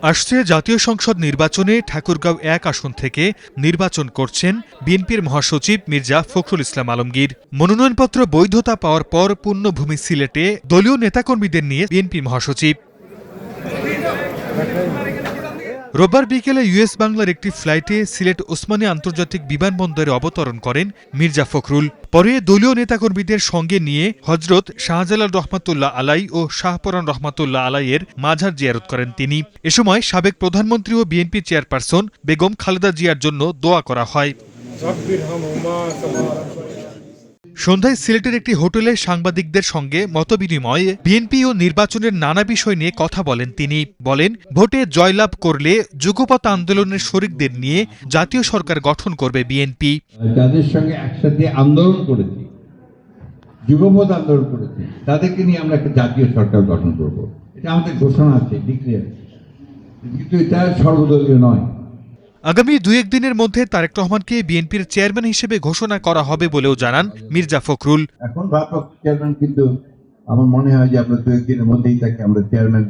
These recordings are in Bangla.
আসছে জাতীয় সংসদ নির্বাচনে ঠাকুরগাঁও ১ আসন থেকে নির্বাচন করছেন বিএনপির মহাসচিব মির্জা ফখরুল ইসলাম আলমগীর। মনোনয়নপত্র বৈধতা পাওয়ার পর পুণ্যভূমি সিলেটে দলীয় নেতাকর্মীদের নিয়ে বিএনপি মহাসচিব রোববার বিকেলে ইউএস বাংলার একটি ফ্লাইটে সিলেট ওসমানী আন্তর্জাতিক বিমানবন্দরে অবতরণ করেন মির্জা ফখরুল। পরে দলীয় নেতাকর্মীদের সঙ্গে নিয়ে হজরত শাহজালাল রহমাতুল্লাহ আলাই ও শাহপরান রহমাতুল্লাহ আলাইয়ের মাজার জিয়ারত করেন তিনি। এ সময় সাবেক প্রধানমন্ত্রী ও বিএনপি চেয়ারপারসন বেগম খালেদা জিয়ার জন্য দোয়া করা হয়। সন্ধ্যায় সিলেটের একটি হোটেলে সাংবাদিকদের সঙ্গে মতবিনিময়ে বিএনপি ও নির্বাচনের নানা বিষয় নিয়ে কথা বলেন তিনি। বলেন, ভোটে জয়লাভ করলে যুগপৎ আন্দোলনের শরিকদের নিয়ে জাতীয় সরকার গঠন করবে বিএনপি। যাদের সঙ্গে একসাথে আন্দোলন করেছি, যুগপৎ আন্দোলন করেছি, তাদেরকে নিয়ে আমরা একটা জাতীয় সরকার গঠন করব। এটা আমাদের ঘোষণা আছে, ডিক্লেয়ার, কিন্তু এটা সর্বদলীয় নয়। আগামী ২-১ দিনের মধ্যে তারেক রহমানকে বিএনপির চেয়ারম্যান হিসেবে ঘোষণা করা হবে বলেও জানান মির্জা ফখরুল। এখন ভারপ্রাপ্ত চেয়ারম্যান, কিন্তু আমার মনে হয় যে আমরা ২-১ দিনের মধ্যেই তাকে আমরা চেয়ারম্যান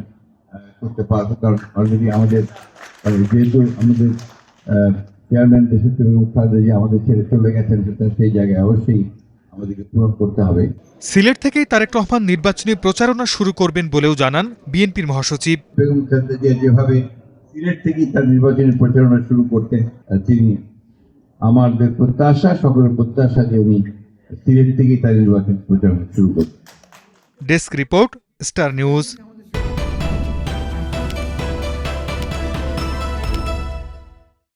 করতে পারবো, কারণ অলরেডি আমাদের যেহেতু আমাদের চেয়ারম্যান দেশের থেকে আমাদের ছেড়ে চলে গেছেন, সেই জায়গায় অবশ্যই আমাদেরকে পূরণ করতে হবে। সিলেট থেকেই তারেক রহমান নির্বাচনী প্রচারণা শুরু করবেন বলেও জানান বিএনপির মহাসচিব। বেগম খালেদা জিয়া যেভাবে সিলেট থেকেই তার নির্বাচনী প্রচারণা শুরু করতে, তিনি আমাদের প্রত্যাশা, সকলের প্রত্যাশা যে উনি সিলেট থেকেই তার নির্বাচনী প্রচারণা শুরু করতেন। Desk report, star news.